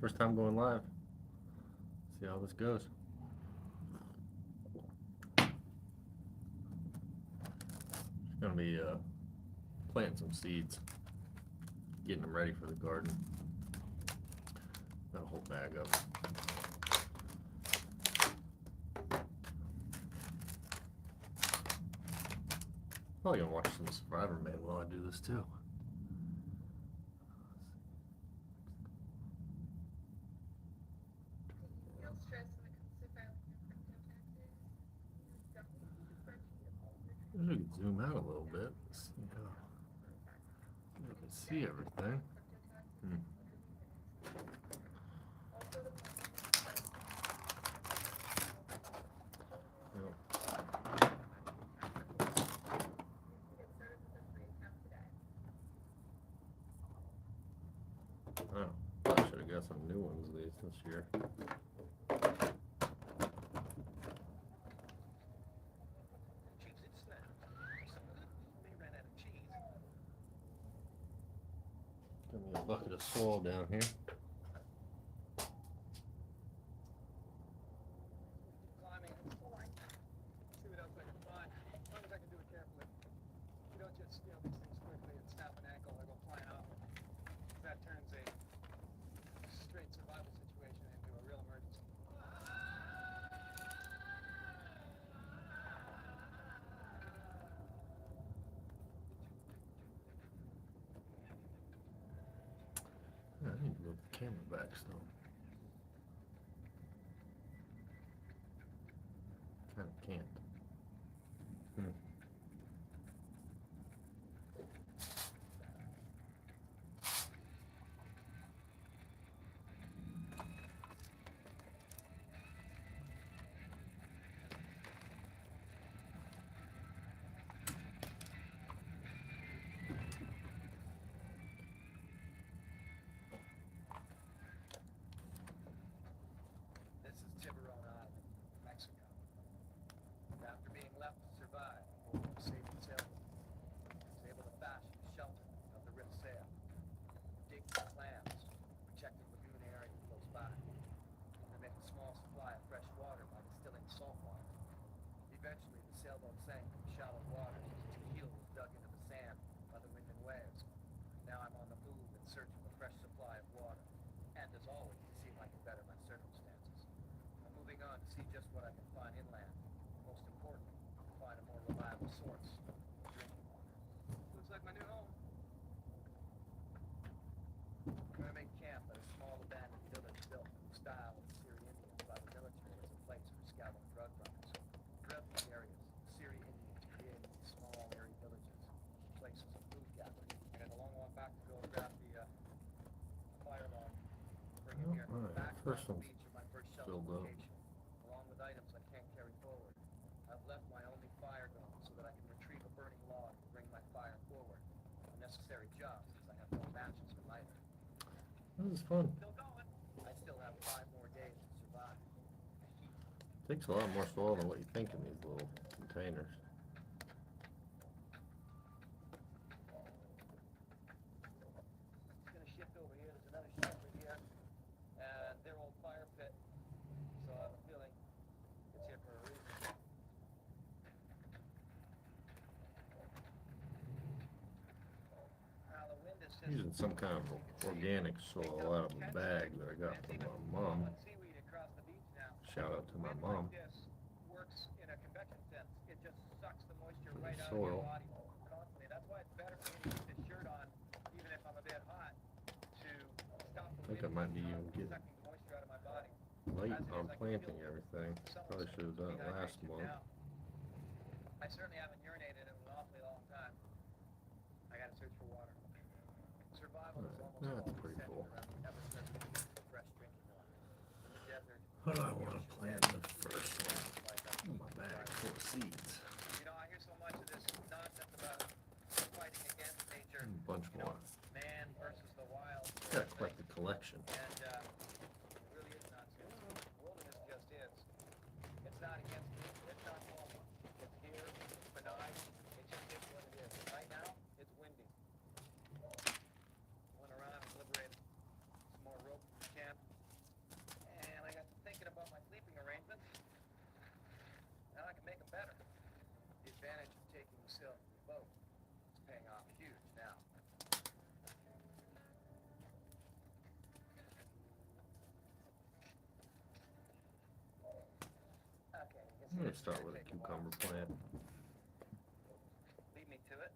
First time going live. See how this goes. Just gonna be planting some seeds, getting them ready for the garden. Got a whole bag of them. Probably gonna watch some Survivor Man while I do this too. We can zoom out a little bit. See how you can see everything. Oh, I should have got some new ones this year. Got me a bucket of soil down here. I need to move the camera back still. Kind of can't. First one's filled up. Along with items I can't carry forward. I've left my only fire going so that I can retrieve a burning log and bring my fire forward. A necessary job since I have no matches or lighter. This is fun. Still going. I still have 5 more days to survive. Takes a lot more soil than what you think in these little containers. Gonna shift over here. There's another shelter here. And their old fire pit. So I have a feeling it's here for a reason. Now the wind is Using some kind of organic soil out of a bag that I got from my mom. seaweed across the beach now. Shout out to my Wind mom. like this works in a convection sense. It just sucks the moisture right out Soil. of your body constantly. That's why it's better for me to keep this shirt on, even if I'm a bit hot, to stop the I think I wind might be from even getting sucking the moisture out of my body. late on planting everything. Probably should have done it last month. I certainly haven't urinated in an awfully long time. I gotta search for water. Survival is almost That's always pretty centered cool. around the ever-present need for fresh drinking water. In the desert, What do I want to plant the first one? Oh, my bag full of seeds. you know, I hear so much of this nonsense about fighting against nature. A bunch You know, more. man versus the wild. Got quite the collection. And it really is nonsense. Wilderness just is. It's not against nature. It's not normal. It's here. It's benign. It just is what it is. Right now, it's windy. Went around and liberated some more rope from camp. Let's start with a cucumber plant. Lead me to it.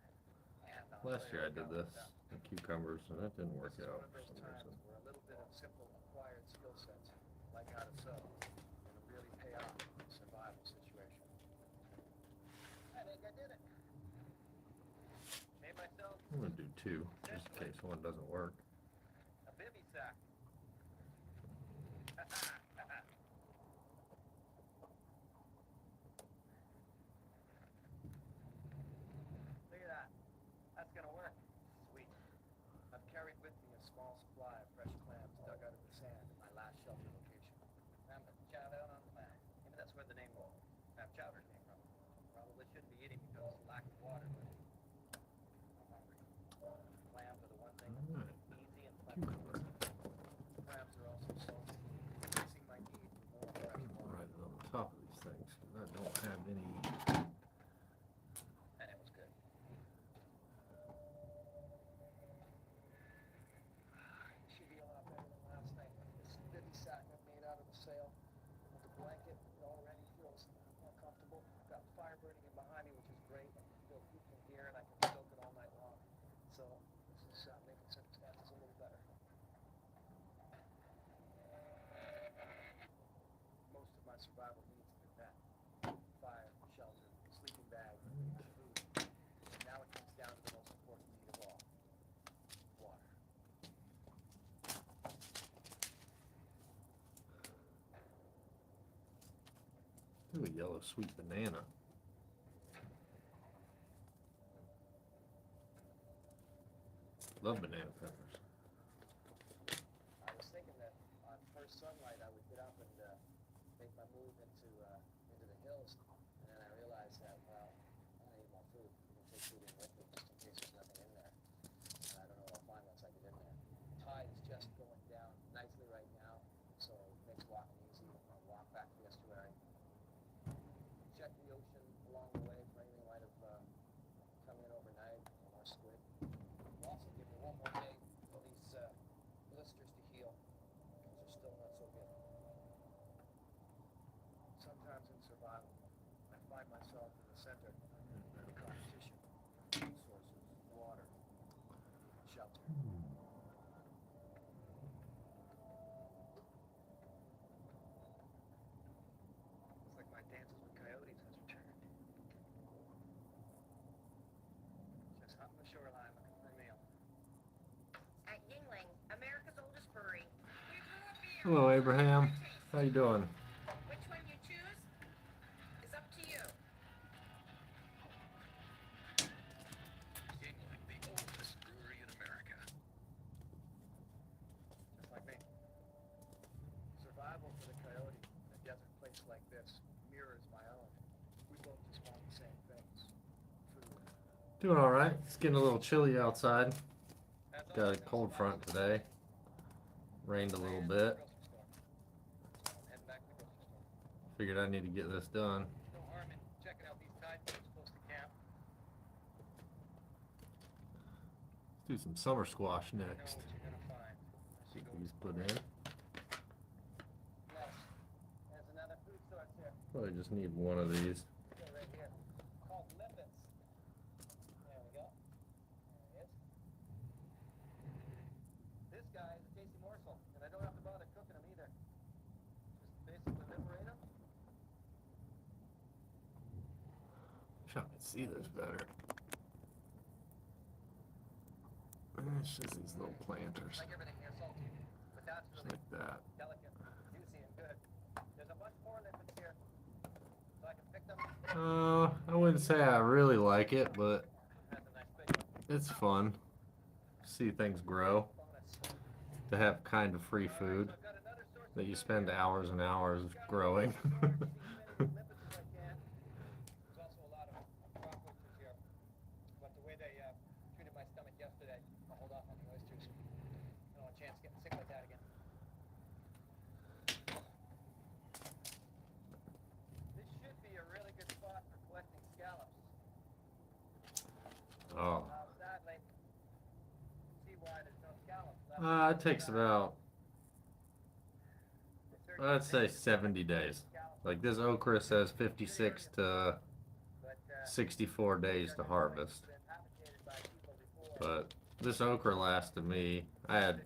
And I'll Last tell you year I what did comes this, out. the cucumbers, and that didn't work This is one out of for those some times reason. where a little bit of simple acquired skill sets, like how to sew, can really pay off in a survival situation. I think I did it. Made myself I'm gonna do two, just in case one doesn't work. a bivy sack. Look at that. That's gonna work. Sweet. I've carried with me a small supply of fresh clams dug out of the sand at my last shelter location. I'm gonna chow down on clams. Maybe that's where the name Crab Chowder came from. Probably shouldn't be eating because of lack of water, but I'm hungry. Clams are the one thing that's Alright, easy and plentiful. cucumber. Crabs are also salty, increasing my need for more fresh water. Right on the top of these things, 'cause I don't have any. And it was good. Should be a lot better than last night. This bivy sack I made out of the sail with the blanket, it already feels more comfortable. Got fire burning in behind me, which is great. I can feel heat from here, and I can soak it all night long. So this is making circumstances a little better. Most of my survival needs have been met: fire, shelter, sleeping bag, food. And now it comes down to the most important need of all: water. Ooh, a yellow sweet banana. Love banana peppers. I was thinking that on first sunlight I would get up and make my move into the hills, and then I realized that, well, I need more food. I'm gonna take food in with me just in case there's nothing in there. And I don't know what I'll find once I get in there. Tide is just going down nicely right now, so it makes walking easy. I'll walk back to the estuary. Check the ocean along the way for anything might have come in overnight, or more squid. It'll also give me one more day for these blisters to heal, because they're still not so good. Sometimes in survival, I find myself in the center of competition, food sources, water, shelter. Looks like my dances with coyotes has returned. Just hunting the shoreline looking for a meal. At Yingling, America's oldest brewery. We brew a beer. Hello, Abraham. How you doing? Which one you choose is up to you. Yingling, the oldest brewery in America. Just like me. Survival for the coyote in a desert place like this mirrors my own. We both just want the same things. Food. Doing all right. It's getting a little chilly outside. As Got a always, cold I'm front today. Rained a little bit. Heading back to the grocery store. Figured I need to get this done. No harm in checking out these tide pools close to camp. Let's do some summer squash You know next. what you're gonna find. as you Get go these put in. Yes. There's another food source here. Probably just need one of these. Go right here. Called Limpets. There we go. There he is. This guy is a tasty morsel, and I don't have to bother cooking him either. Just basically liberate him. Wish I could see this better. It's just these little planters. Like everything here, salty. But that's Just really like that. delicate, juicy, and good. There's a bunch more limpets here, so I can pick them. I wouldn't say I really like it, but That's a nice big one. it's fun. See things grow. Bonus. To have kind of free food So I've got another source of that you food spend here. hours and hours growing. There's also a lot of rock oysters here, but the way they treated my stomach yesterday, I'll hold off on the oysters. I don't want a chance of getting sick like that again. This should be a really good spot for collecting scallops. Oh, Sadly, see why there's no scallops left. it takes about, I'd say 70 days. Scallops Like this okra says 56 to but 64 days to harvest. been propagated by people before. But this okra lasted me, I had,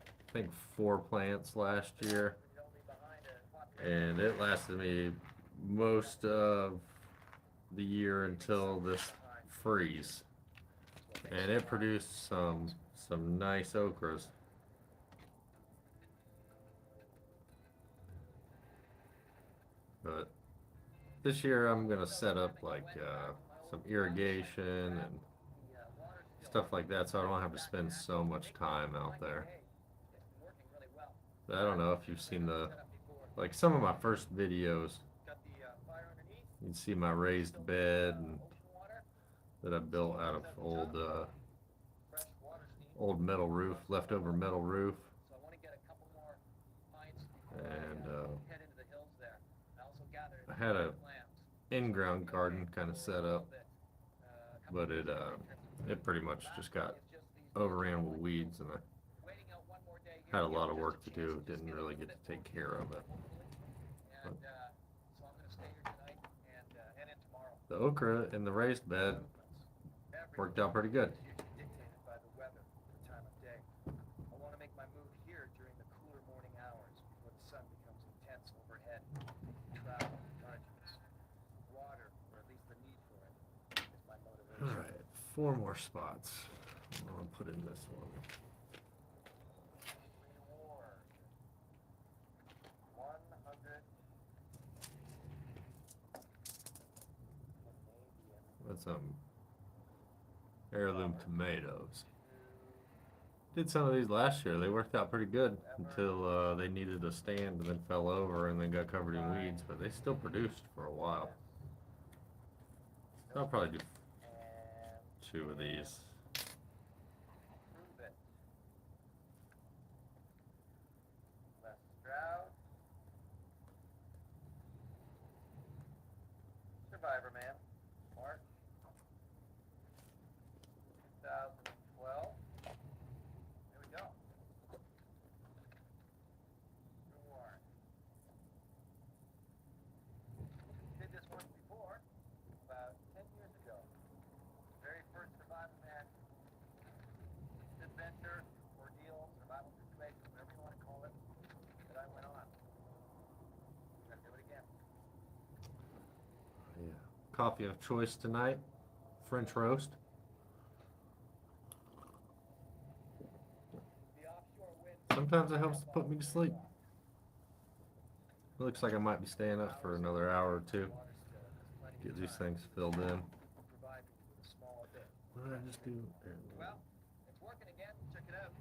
I think, 4 plants last year, You don't leave behind a population. and it lasted me most of the year until this freeze. And it produced some nice okras. But this year I'm gonna set up like some irrigation and stuff like that, so I don't have to spend so much time out there. But I don't know if you've seen like some of my first videos. You can see my raised bed and that I built out of old metal roof, leftover metal roof, and I had a in-ground garden kind of set up, but it pretty much just got overran with weeds, and I had a lot of work to do. Didn't really get to take care of it. But the okra in the raised bed worked out pretty good. Dictated by the weather, the time of day. I want to make my move here during the cooler morning hours before the sun becomes intense overhead. Travel, arduous. Water, or at least the need for it, is my motivation. All right, 4 more spots. I'll put in this one. Reward. 100 Canadian. That's heirloom tomatoes. Did some of these last year. They worked out pretty good until they needed a stand and then fell over and then got covered in weeds, but they still produced for a while. I'll probably do And 2 of these. prove it. Les Stroud. Survivor Man. March 2012. There we go. Reward. Did this once before, about 10 years ago. Very first Survivor Man adventure, ordeal, survival situation, whatever you want to call it, that I went on. Gotta do it again. Yeah. Coffee of choice tonight, French roast. The offshore winds. Sometimes it helps to put me to sleep. It looks like I might be staying up for another hour or 2. Water still, there's plenty Get of these time. things filled in. We'll provide you with a small bit. What did I just do? Well, it's working again. Check it out.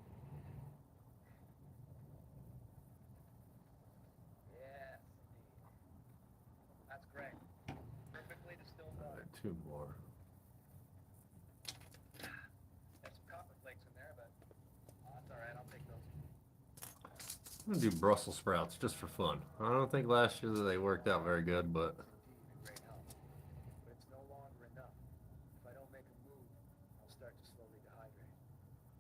Yes, indeed. That's great. Perfectly distilled water. 2 more. There's some copper flakes in there, but that's all right. I'll take those. I'm gonna do Brussels sprouts just for fun. I don't think last year that they worked out very good, but Indeed, a great help. But it's no longer enough. If I don't make a move, I'll start to slowly dehydrate.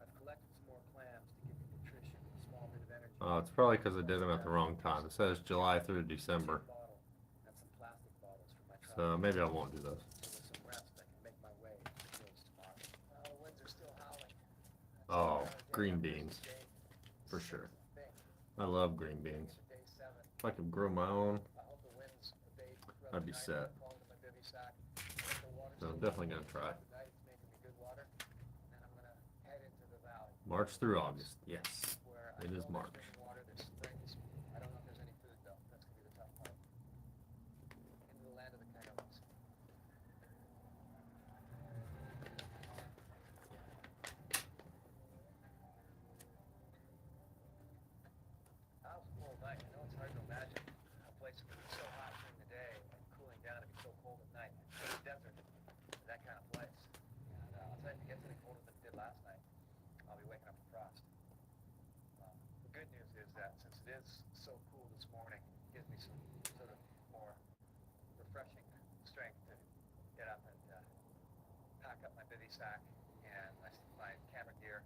I've collected some more clams to give me nutrition and a small bit of energy. it's probably because I did them at the wrong time. It says July through December, Bottle and some plastic bottles for my so maybe I won't do those. So with some rest, I can make my way to the hills tomorrow. The winds are still howling. Oh, green beans, for sure. I love green beans. Day 7. If I could grow my own, I hope the winds abate throughout I'd the be night. set. Call to my bivy sack. The water's So I'm still definitely gonna try. tonight. It's making me good water. And I'm gonna head into the valley March through August, yes. where It is I know March. there's drinking water, there's springs. I don't know if there's any food though. That's gonna be the tough part. Into the land of the coyotes. That was a cold night. I know it's hard to imagine a place that can be so hot during the day and cooling down to be so cold at night. It's a desert, that kind of place. And I'll tell you, if it gets any colder than it did last night, I'll be waking up to frost. The good news is that since it is so cool this morning, it gives me some sort of more refreshing strength to get up and pack up my bivy sack and my camera gear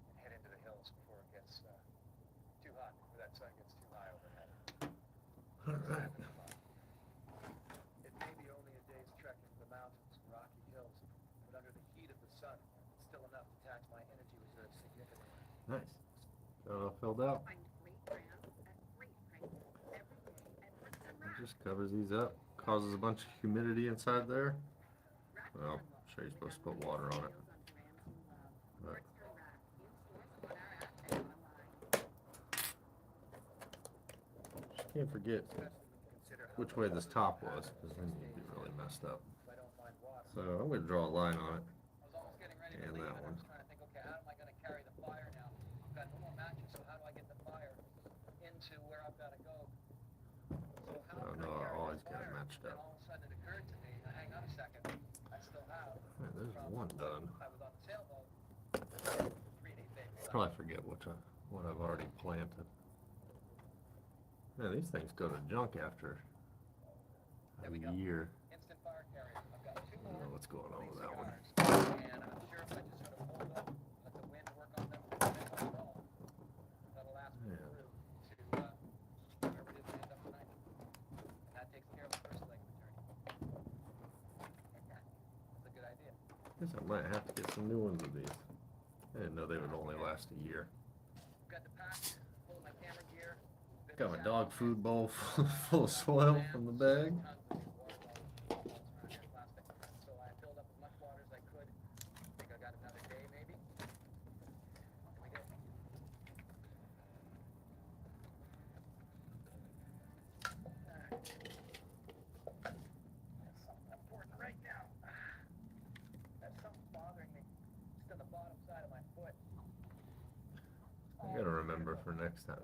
and head into the hills before it gets too hot, before that sun gets too high overhead. All right. filled out. It just covers these up, causes a bunch of humidity inside there. Well, I'm sure you're supposed to put water on it. But just can't forget which way this top was, because then you'd be really messed up. So I'm going to draw a line on it. And that one. Oh no, I always get it matched up. Man, there's one done. Probably forget what I've already planted. Man, these things go to junk after a year. I don't know what's going on with that one. And I'm sure if I just sort of hold up, let the wind work on them, that'll last me Yeah. through to wherever it is we end up tonight. And that takes care of the first leg of the journey. That's a good idea. Guess I might have to get some new ones of these. I didn't know they would only last a year. Got the pack, full of my camera gear. Got my dog food bowl full of soil from the bag. So I filled up as much water as I could. I think I got another day maybe. Here we go. That's something important right now. That's something bothering me. Just on the bottom side of my foot. I gotta remember for next time to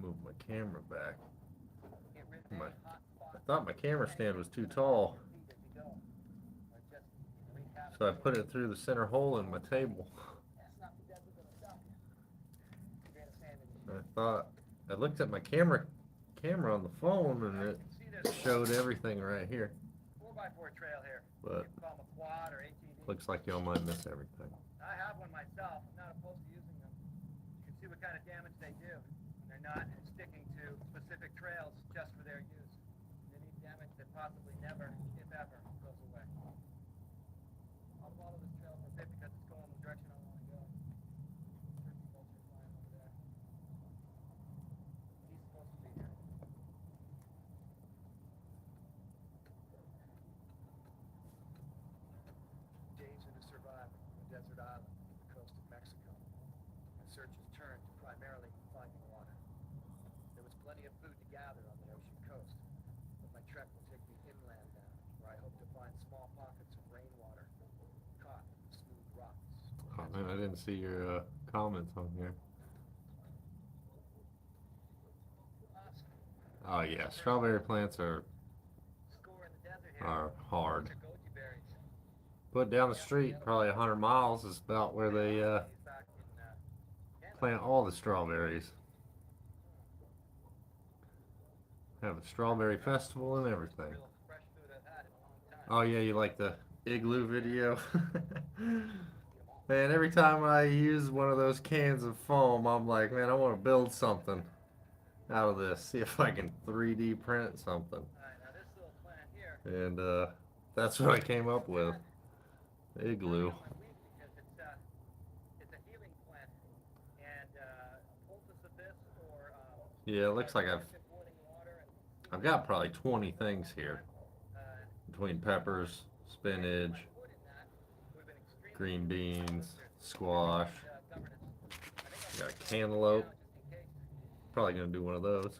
move my camera back. I thought my camera stand was too tall, so I put it through the center hole in my table. I looked at my camera on the phone and it showed everything right here, 4x4 trail here. but You can call them a quad or ATV. looks like y'all might miss everything. I have one myself. I'm not opposed to using them. You can see what kind of damage they do. They're not sticking to specific trails just for their use. They need damage that possibly never, if ever, goes away. I'll follow this trail for a bit because it's going the direction I want to go. Turkey vulture flying over there. He's supposed to be here. Days into survival on a desert island off the coast of Mexico. My searches turned to primarily finding water. There was plenty of food to gather on the ocean coast, but my trek will take me inland now, where I hope to find small pockets of rainwater caught in smooth rocks. Oh man, I didn't see your comments on here. Awesome. Oh yeah, strawberry plants are Score in the desert here. hard. Bunch of goji berries. Put down the street, probably 100 miles is about where they He's back in, Canada. plant all the strawberries. Have a strawberry festival and everything. Real fresh food I've had in a long time. Oh yeah, you like the igloo video? Man, every time I use one of those cans of foam, I'm like, man, I want to build something out of this. See if I can 3D print something. Alright, now this little plant here. And that's what I came up with. Igloo. Because it's a healing plant, and a poultice of this or Yeah, it looks like boiling water and I've got probably 20 things here. uh, Between peppers, spinach, put in that would have been extremely green beans, squash. governance. I think Got a cantaloupe. just in case. Probably gonna do one of those.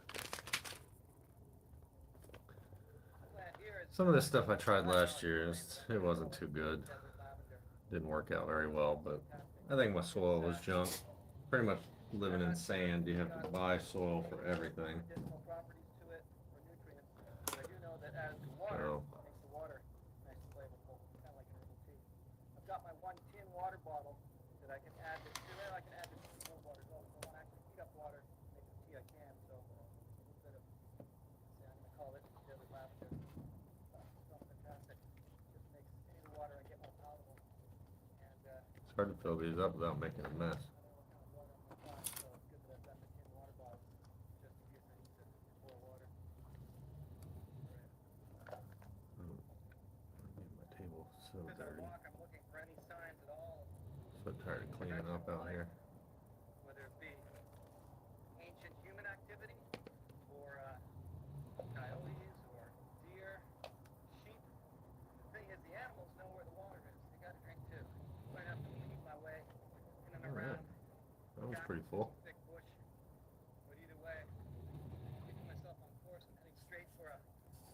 Plant here is Some of this stuff I tried last year, it wasn't too good. desert lavender. Didn't work out very well, but I think my soil was junk. Pretty much living in sand, you have to buy soil for everything. Medicinal properties to it or nutrients. But I do know that added to water So, makes the water nice and flavorful, kind of like an herbal tea. I've got my 1 tin water bottle that I can add this to. I can add this to cold water as well. If I want to actually heat up water, make some tea, I can. So instead of, say, I'm going to call it desert lavender. Smells fantastic. Just makes any water I get more palatable. And it's hard to fill these up without making a mess. I don't know what kind of water I'm going to find, so it's good that I've got the tin water bottle just in case I need to pour water. My table's so As I dirty. walk, I'm looking for any signs at all of So tired of cleaning up out here. Whether it be ancient human activity or coyotes or deer, sheep. The thing is, the animals know where the water is. They got to drink too. So I have to weed my way in and All right. around. That was pretty full. Thick bush. But either way, keeping myself on course and heading straight for a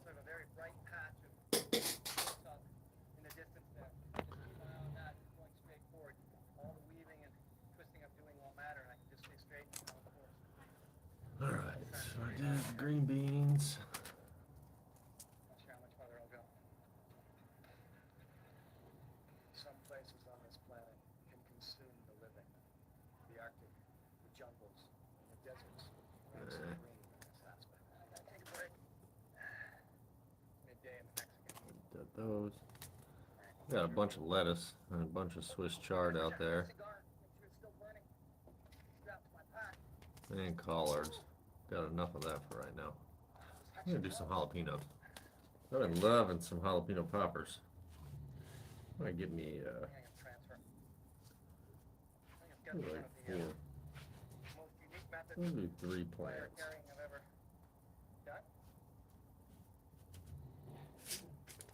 sort of a very bright patch of hilltop in the distance there. Just keep an eye on that, going straight forward. All the weaving and twisting of doing won't matter, and I can just stay straight and on course. All right, so I did green beans. Not sure how much farther I'll go. Some places on this planet can consume the living. The Arctic, the jungles, and the deserts. Ranks Eh. green in this aspect. I gotta take a break. Midday in the Mexican heat. Did those. Got a bunch of lettuce and a bunch of Swiss chard out there. Cigar, make sure it's still burning. Strapped to my pack. And collards. Got enough of that for right now. I'm gonna do some jalapenos. I've been loving some jalapeno poppers. Might get me I think I can transfer. I think I've got like one of the four. most unique methods We'll do 3 of wire plants. carrying I've ever done.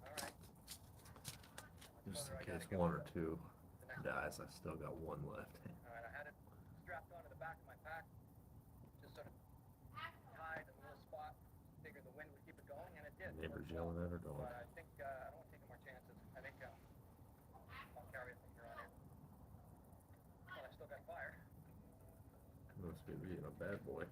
Alright. Just in case one or two dies, I still got one left. Alright, I had it strapped onto the back of my pack. Just sort of tied in a little spot. Figured the wind would keep it going, and it did. Neighbors yelling at her dog. But I think I don't want to take any more chances. I think I'll carry it from here on in. Well, I still got fire. Must be being a bad boy.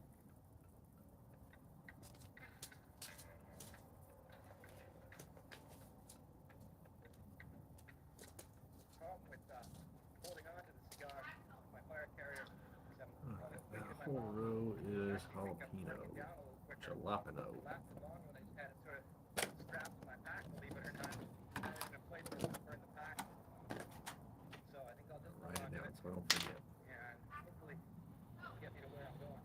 Problem with holding on to the cigar, my fire carrier, is I'm That whole row is jalapeno. Jalapeno. Last long when I just had it sort of strapped to my pack, believe it or not. Not even a place where it burn the pack. So I think I'll just hold Write on it to down it so I don't forget. and hopefully get me to where I'm going.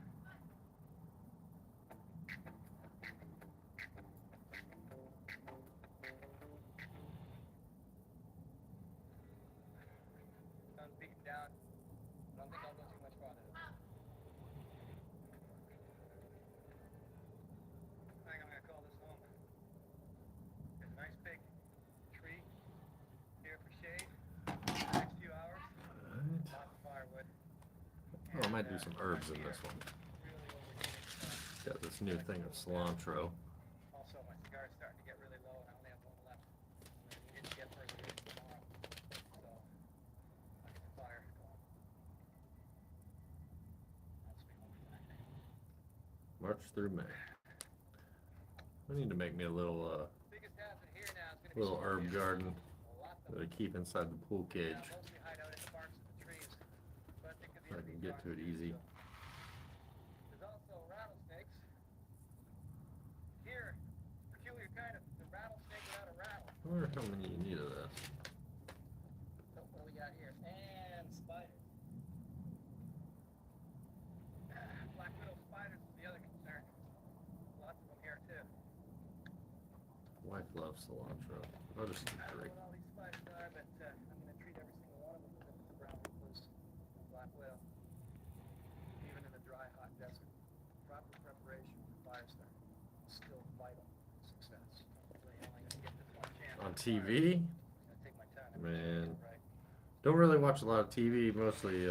Sun's beating down. I don't think I'll go too much farther. I think I'm gonna call this home. There's a nice big tree here for shade. Next few hours, Alright. lots of firewood. Oh, I might do some herbs in this one. Really overheating. Got this new thing of cilantro. Also, my cigar's starting to get really low, and I only have one left. I'm gonna need to get further in tomorrow, so I'll get the fire going. That's me home tonight. March through May. I need to make me a little Biggest hazard here now is gonna be little herb scorpions. garden Lots of that I keep inside the pool cage. Yeah, mostly hide out in the barks of the trees, but they could be I in can these get to barks it easy. too. There's also rattlesnakes. Here, peculiar kind of the rattlesnake without a rattle. I wonder how many you need of this. So what do we got here? And spiders. Black widow spiders is the other concern. Lots of them here too. Wife loves cilantro. I'll just do I don't know 3. what all these spiders are, but I'm gonna treat every single one of them as if it's a brown recluse, a black widow. Even in a dry, hot desert, proper preparation for fire start is still vital to success. Hopefully, I'm only gonna get this one chance. On TV, I'm gonna take my time. I'm gonna Man. get it right. don't really watch a lot of TV. Mostly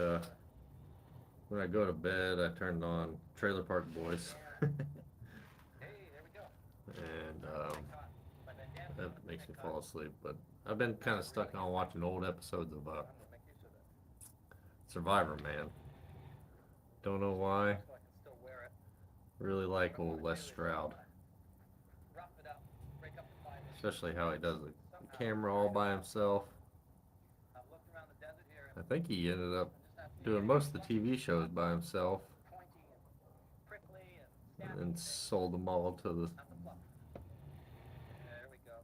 when I go to bed, I turn on Trailer Park Boys. Hey, there we go. And Caught by that damn that thing. makes me Caught. fall asleep. But I've been kind of stuck on watching old episodes of I'm gonna make use of it. Survivor Man. Don't know why. So I can still wear it. Really like What I old wanna Les do is I Stroud, wanna rough it up, break up the fibers. especially how he does the Somehow camera all by himself. I've looked around the desert here I and think he ended up I just have to doing be most of the TV shows by himself, pointy and prickly and and stabby then things. sold them all to the Not the fluff. There we go.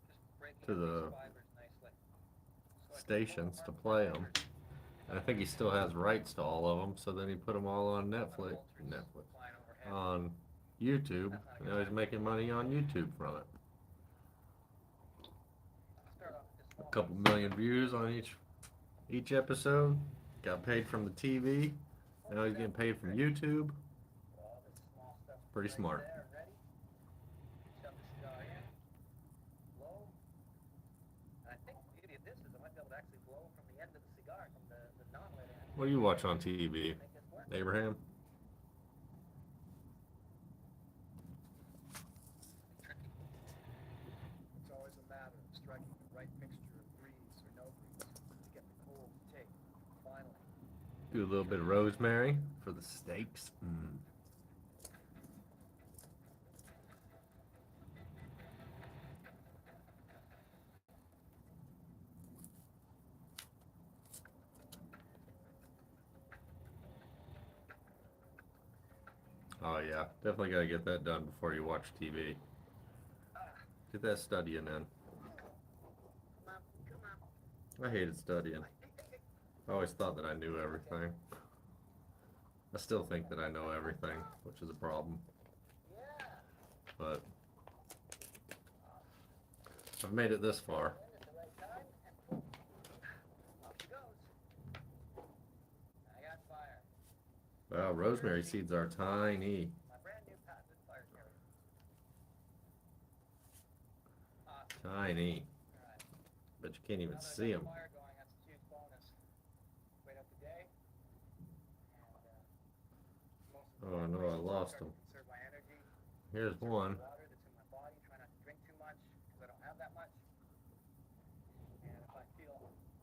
Just breaking To up the these fibers nicely. So I can stations pull to apart play the 'em. fibers. And I think he still has rights to all of them, so then he put them all on Netflix, Flying overhead. on YouTube. Now he's making money on YouTube from it. Start off with this A small couple piece. million views on each episode. Got paid from the TV. Now he's getting paid from YouTube. All this small stuff Pretty right smart. there, ready? Shove the cigar in, blow. And I think the beauty of this is I might be able to actually blow from the end of the cigar, from the non-lit end. What do you watch on TV? Make this work. Abraham? Tricky. It's always a matter of striking the right mixture of breeze or no breeze to get the cold to take. Finally. Do a little bit of rosemary for the steaks. Mm. Oh yeah, definitely gotta get that done before you watch TV. Get that studying in. Come on. I hated studying. I always thought that I knew everything. I still think that I know everything, which is a problem. Yeah. But I've made it this far. At the right time, and boom. Off she goes. I got fire. Wow, rosemary seeds are tiny. My brand new patented fire carrier. Awesome. Tiny. All right. But you can't even Now that I've see got them. the fire going, that's a huge bonus. Wait up the day. And most of the Oh no, I lost them. conserve my energy. Here's Conserve one. the water that's in my body. Try not to drink too much because I don't have that much. And if I feel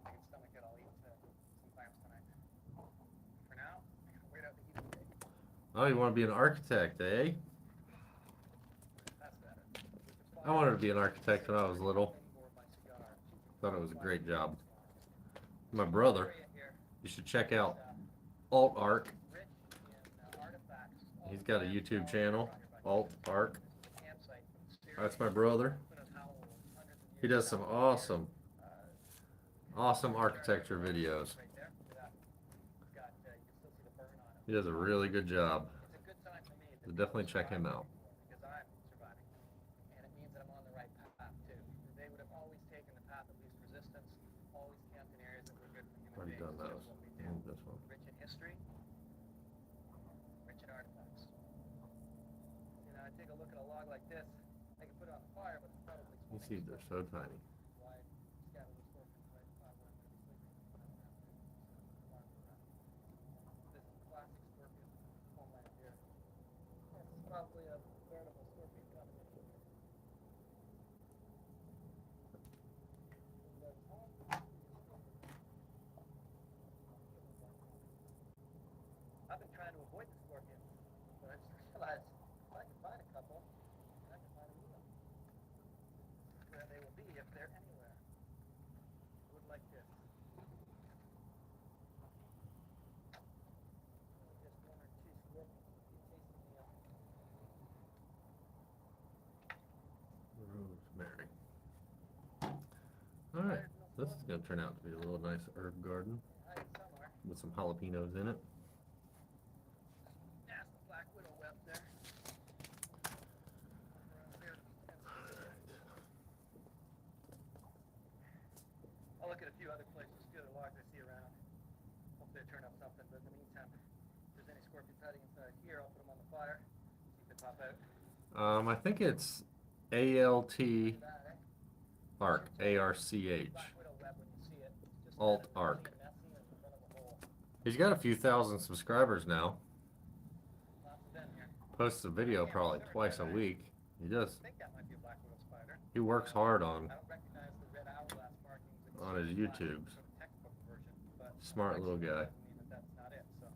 I can stomach it, I'll eat sometimes tonight. For now, I gotta wait out the heat of the day. Oh, you want to be an architect, eh? That's better. I wanted to be an architect when I was little. Thought it was a great job. My brother, you should check out Alt Arc. He's got a YouTube channel, Alt Arc. That's my brother. He does some awesome architecture videos. He does a really good job. So definitely check him out. Because I'm surviving. And it means that I'm on the right path too. They would have always taken the path of least resistance, always camped in areas that were good for human Already beings. done That's those. what we do. And this one. Rich in history, rich in artifacts. You know, I take a look at a log like this, I can put it on the fire, but it's probably These seeds are so tiny. wide, scattered with scorpions right spot where I'm going to be sleeping. I don't have to This is classic scorpion homeland here. This is probably a veritable scorpion colony. I've been trying to avoid the scorpions, but I just realized if I can find a couple, then I can find a meal. Where they will be if they're anywhere. I would like this. Just one or two scorpions would be a tasty meal. Rosemary. Alright, this is going to turn out to be a little nice herb garden Hiding somewhere. with some jalapenos in it. That's the black widow web there. Around here. I'll look at a few other places, a few other logs I see around. Hope they turn up something, but in the meantime, if there's any scorpions hiding inside here, I'll put them on the fire. See if they pop out. I think it's ALT That, eh? Arc, A-R-C-H. Black widow web when you see it. Just Alt kind of Arc. messy and in front of a hole. He's got a few thousand subscribers now. Lots of them here. Posts a video probably twice a week. He does. I think that might be a black widow spider. He works hard on I don't recognize the red hourglass markings. On his YouTubes. Sort of textbook version, but Smart little guy. doesn't mean that that's not it, so.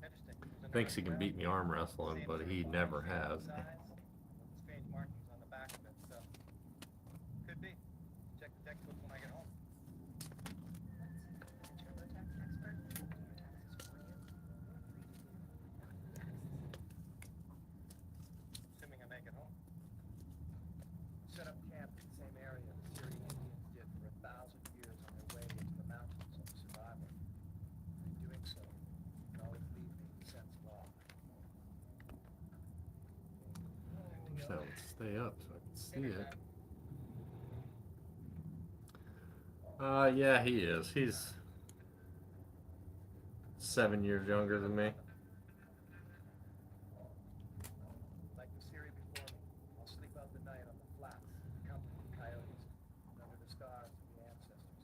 Interesting. There's Thinks he another can beat me arm wrestling, same but sort he of never body, has. size, with the strange markings on the back of it, so. Could be. Check the textbook when I get home. Assuming I make it home. Set up camp in the same area the Syrian Indians did for 1,000 years on their way into the mountains of survival. And in doing so, can always leave me the sense of awe. Wish that would stay up so I can see it. Yeah, he is. 7 years younger than me. Like the Siri before me, I'll sleep out the night on the flats, counting the coyotes, and under the stars of the ancestors,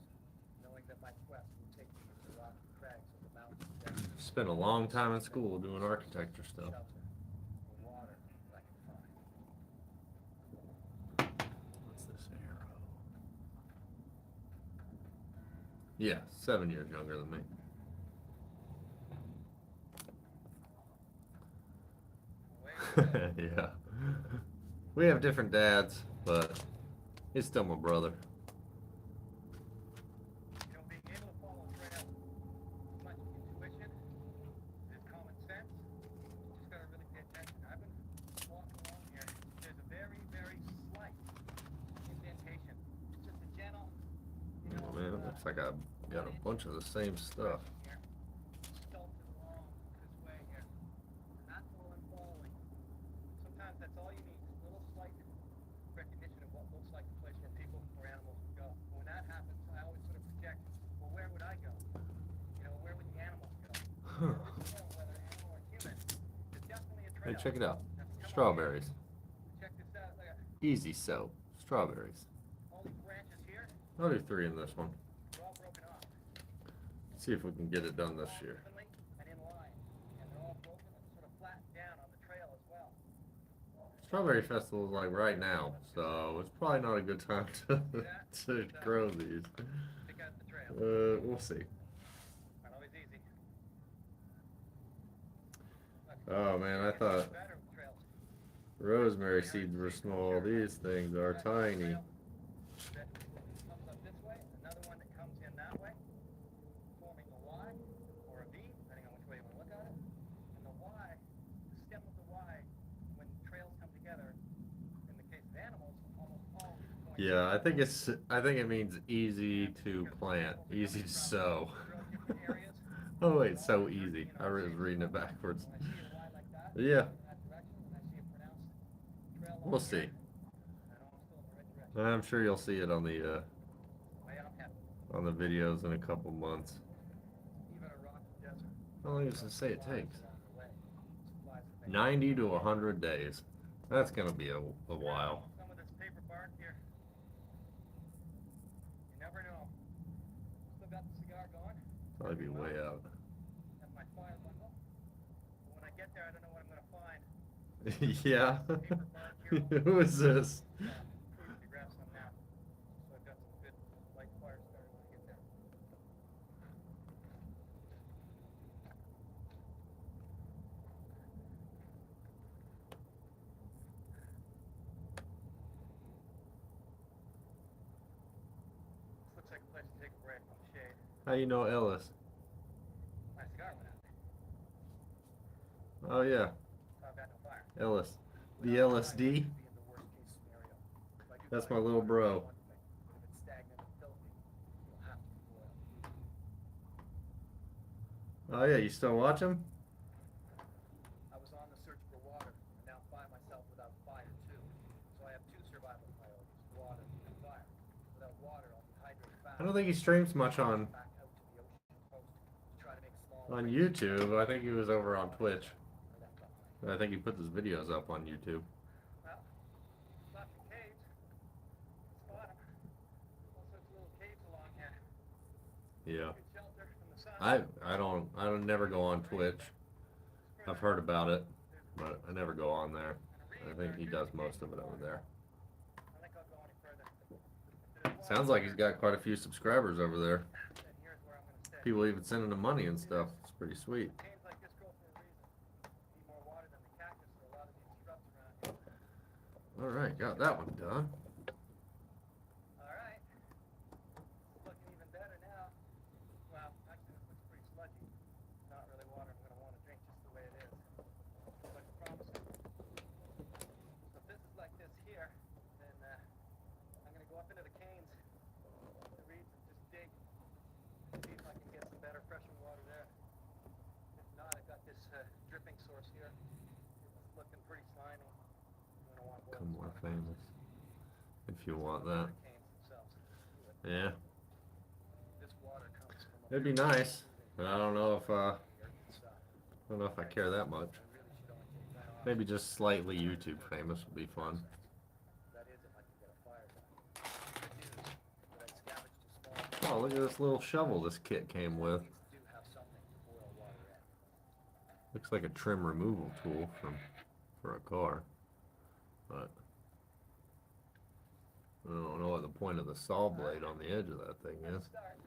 knowing that my quest will take me to the rocky crags of the mountains down Spent a long time in school doing architecture stuff. shelter or water that I can find. What's this arrow? Yeah, 7 years younger than me. Yeah. We have different dads, but he's still my brother. You know, being able to follow a trail is much intuition, there's common sense. You just gotta really pay attention. I've been walking along here. There's a very, very slight indentation. It's just a gentle, Oh man, it looks like I've got a bunch of the same stuff. here. Sculpted along this way here. Natural and following. Sometimes that's all you need. Just a little slight recognition of what looks like a place where people or animals would go. When that happens, I always sort of project, well, where would I go? You know, where would the animals go? Huh. Whether animal or human, there's definitely a Hey, trail. check it out. Now, if you come up Strawberries. here, check this out. Look at Easy soap. Strawberries. all these branches here. I'll do 3 in this one. They're all broken off. See if we can get it done this year. Evenly and in line. And they're all broken and sort of flattened down on the trail as well. Strawberry festival is like right now, so it's probably not a good time to grow these. Pick out the trail. We'll see. Not always easy. Oh man, I thought Better with trails. rosemary seeds were small. These things are tiny. That comes up this way, another one that comes in that way, forming a Y or a V, depending on which way you want to look at it. And the Y, the stem of the Y, when trails come together, in the case of animals, almost always point. Yeah, I think it means easy to plant, easy to sow. Different areas. Oh wait, so easy. I was reading it backwards. When I see a Y like that, Yeah, in that direction, and I see a pronounced trail we'll line see. here, I know I'm still in the right direction. I'm sure you'll see it on the Way I'm headed. videos in a couple months. Even a rocky desert. How long does it say it takes? Along the way. Supplies that they 90 to 100 days. That's gonna be a while. Some of this paper bark here. You never know. Still got the cigar going. Probably be way out. Have my fire bundle. But when I get there, I don't know what I'm gonna find. Yeah. Paper bark here. Who is this? Prudent to grab some now. So I've got some good light fire started when I get there. This looks like a place to take a break from the shade. How you know Ellis? My cigar went out. Oh yeah, So I've got no fire. Ellis. The Without fire, LSD? this would be in the worst case scenario. If I do That's fire, my little bro. one thing. But if it's stagnant and filthy, you'll have to boil. Oh yeah, you still watch him? I was on the search for water, and now find myself without fire too. So I have two survival priorities: water and fire. Without water, I'll dehydrate fast. I don't think he streams much on Back out to the ocean coast to try to make small YouTube. I think he was over on Twitch. I left behind. I think he puts his videos up on YouTube. Well, lots of caves. Spot 'em. All sorts of little caves along here. Yeah. Good shelter from the sun. I don't never go on Twitch. I've heard about it, but I never go on there. I think he does most of it over there. I don't think I'll go any further. Sounds like he's got quite a few subscribers over there. And here's where I'm gonna stay. People even sending him money and stuff. It's pretty sweet. Caves like this grow for a reason. Need more water than the cactus or a lot of these shrubs around here. All right, got that one done. All right. It's looking even better now. Well, actually, this looks pretty sludgy. Not really water I'm gonna want to drink just the way it is. But it's promising. So if this is like this here, then I'm gonna go up into the canes, the reeds, and just dig. See if I can get some better, fresher water there. If not, I've got this dripping source here. It's looking pretty slimy. I'm gonna want to boil Become this more water. famous if you want that. The canes themselves. Yeah, This water comes from a it'd be nice, but I don't know if don't know if I care that much. I really should only take that off. Maybe just slightly YouTube famous would be fun. That is if I can get a fire going. Good news, but I'd scavenged a small Oh, look at this little shovel this kit came with. do have something to boil water in. Looks like a trim removal tool for a car. But I don't know what the point of the saw blade on the edge of that thing is. Start.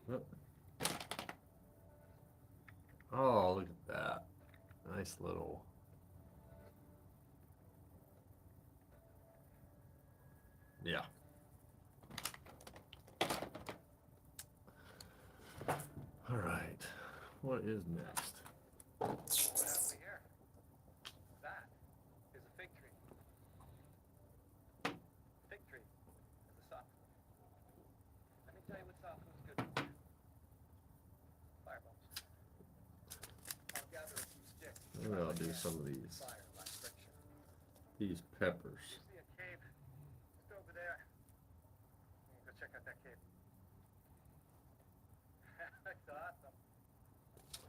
Yep. Oh, look at that. Nice little. Yeah. All right. What is next? What have we here? That is a fig tree. Fig tree is a soft food. Let me tell you what soft food's good for. Fireballs. I'll gather a few sticks. Maybe I'll do some of these Fire by friction. peppers. You see a cave just over there. Go check out that cave. That's awesome.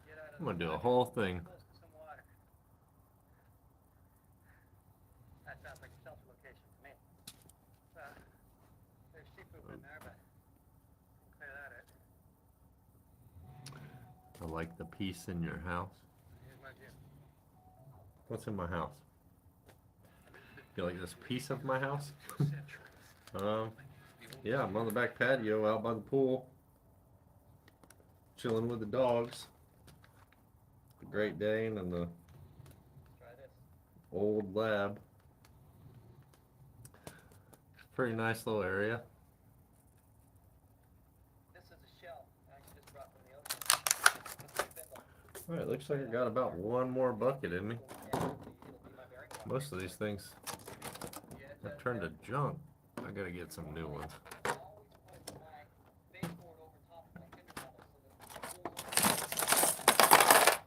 Get out of I'm gonna the do a water, whole thing. close to some water. That sounds like a shelter location to me. There's seafood in there, but clear that out. I like the peace in your house. Here's my view. What's in my house? You like this piece of my house? Yeah, I'm on the back patio out by the pool, chilling with the dogs. The Great Dane and the Try this. old lab. Pretty nice little area. This is a shell I just brought from the ocean. It's a spindle. Alright, looks like I got about one more bucket in me. Yeah, it'll be my bearing box. Most of these things Yeah, have turned to junk. I gotta get some new ones. I always put my baseboard over top of my tinder kettle so that the pool.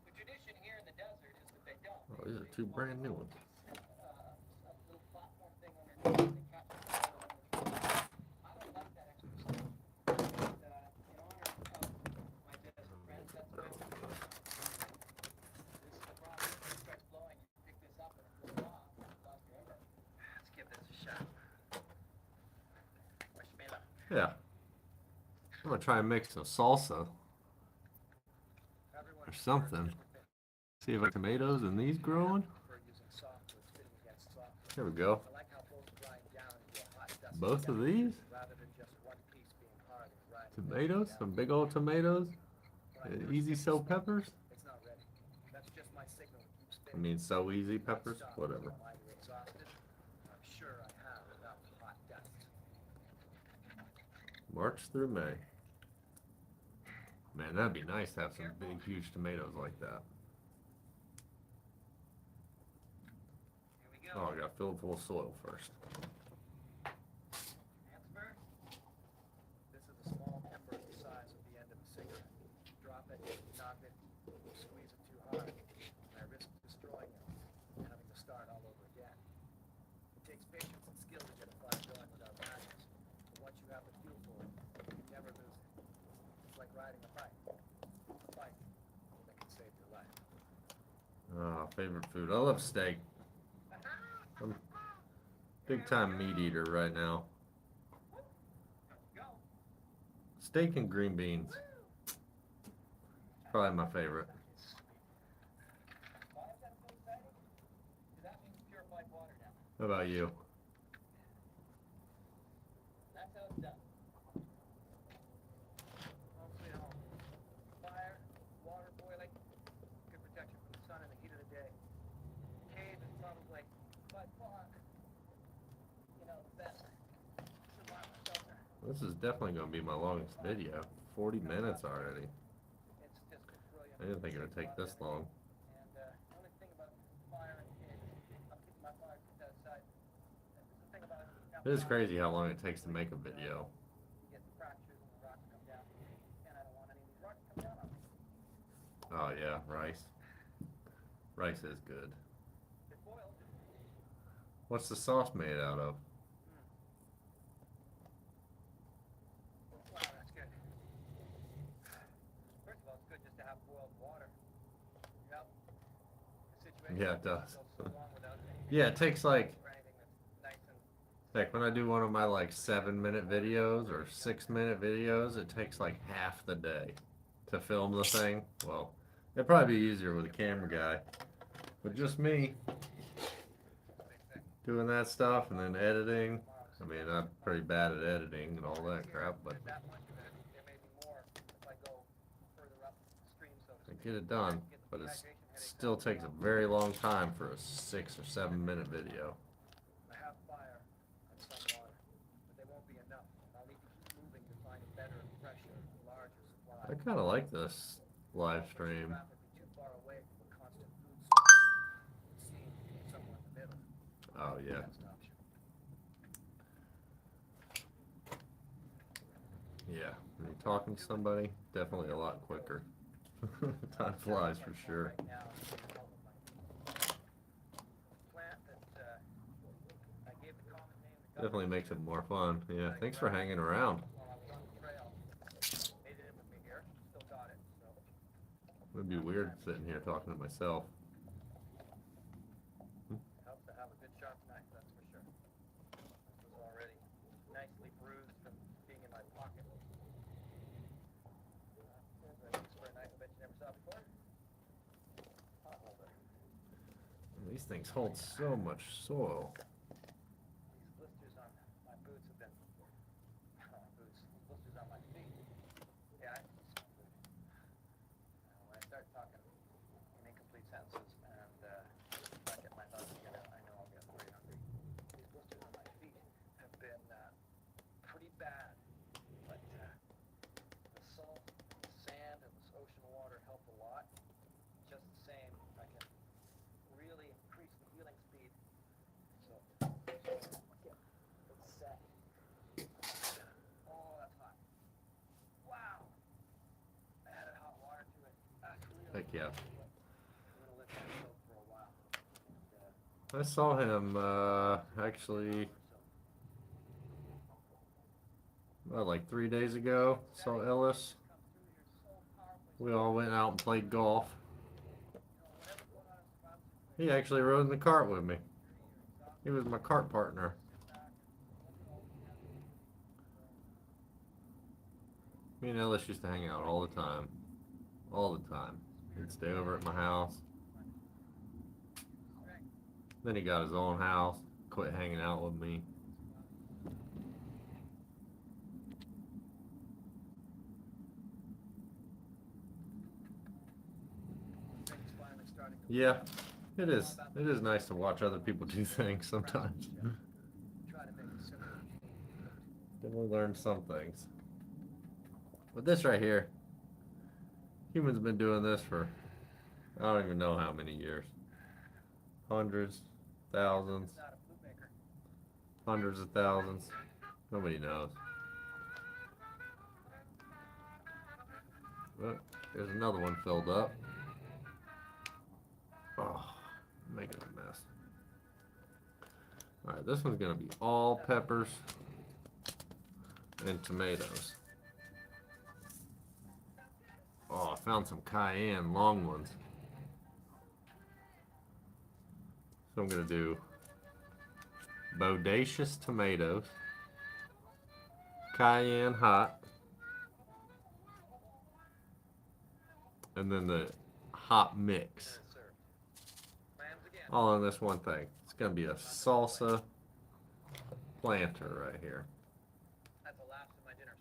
The tradition here in the desert is that they don't. Oh, these are two brand new ones. A little platform thing underneath that catches the water when it's running. I don't like that extra stuff. And, in honor of my desert friends, that's what I do. This is the problem. When it starts blowing, you pick this up and it goes off. It's lost forever. Let's give this a shot. Wish me luck. Yeah. I'm gonna try and make some salsa Everyone or something. See if I tomatoes and these growing. prefer using softwood fitting against softwood. There we go. I like how both grind down into a hot dusty Both of powder, these rather than just one piece being hard and grinding tomatoes, down. some big old tomatoes, When I and first easy hit so the stove, peppers. It's not ready. That's just my signal to keep I spinning. mean, so easy When I peppers, stop, whatever. I'm either exhausted, I'm sure I have enough hot dust. March through May. Man, that'd be nice to have some big, huge tomatoes like that. Here we go. Oh, I gotta fill it full of soil first. Hands first. This is a small ember the size of the end of a cigarette. Drop it, knock it, squeeze it too hard, and I risk destroying it and having to start all over again. It takes patience and skill to get a fire going without matches, but once you have the fuel for it, you never lose it. It's like riding a bike. A bike that can save your life. Ah, favorite food. I love steak. I'm big time meat eater right now. Go. Steak and green beans. Probably my favorite. Why is that so exciting? Because that means purified water now. How about you? That's how it's done. Home sweet home. Fire, water boiling, good protection from the sun and the heat of the day. Cave is probably by far, the best survival shelter. This is definitely gonna be my longest video. 40 minutes already. It's just brilliant. I didn't think it would take this long. And the only thing about fire and cave, I'm keeping my fire put outside. The thing about It is crazy how long it takes to make a video. You get the fractures and the rocks come down. And I don't want any of these rocks to come down on me. Oh yeah, rice. Rice is good. It boiled. What's the sauce made out of? Wow, that's good. First of all, it's good just to have boiled water. Yeah, it does. Yeah, it takes like when I do one of my like 7 minute videos or 6 minute videos, it takes like half the day to film the thing. Well, it'd probably be easier with a camera guy, but just me doing that stuff and then editing. I mean, I'm pretty bad at editing and all that crap, but I get it done. But it still takes a very long time for a 6 or 7 minute video. I have fire and some water, but they won't be enough. I'll need to keep moving to find a better, fresher, larger supply. I kind of like this live stream. Too far away from a constant food source. It seems somewhere in the middle. Oh yeah. Best option. Yeah, when you're talking to somebody, definitely a lot quicker. Time flies for sure. Right now, plant that I gave the common name the Definitely makes it more fun. Yeah, thanks for hanging around. while I was on the trail. Made it in with me here. Still got it. So It'd be weird sitting here talking to myself. helps to have a good sharp knife, that's for sure. This was already nicely bruised from being in my pocket. There's a use for a knife I bet you never saw before. Pot holder. These things hold so much soil. These blisters on my boots have been blisters on my feet. Yeah, I can smell food. When I start talking in incomplete sentences and not get my thoughts together, I know I'll get very hungry. These blisters on my feet have been pretty bad, but the salt, the sand, and this ocean water help a lot. Just the same, I can really increase the healing speed. So, it's set. Oh, that's hot. Wow. I added hot water to it. That's really Heck yeah. I'm gonna let that soak for a while. And, I saw him actually like 3 days ago. Saw Ellis. We all went out and played golf. He actually rode in the cart with me. He was my cart partner. Me and Ellis used to hang out all the time. All the time. He'd stay over at my house. Then he got his own house, quit hanging out with me. things finally starting to Yeah, it is. It is nice to watch other people do things sometimes. try to make it simple. Definitely learn some things. But this right here, humans been doing this for I don't even know how many years. Hundreds, thousands, It's not a flute maker. hundreds of thousands. Nobody knows. But there's another one filled up. Oh, making a mess. Alright, this one's gonna be all peppers and tomatoes. Oh, I found some cayenne long ones. So I'm gonna do bodacious tomatoes, cayenne hot, and then the hot mix. Sir. Clams again. All on this one thing. It's gonna be a salsa planter right here. That's the last of my dinners.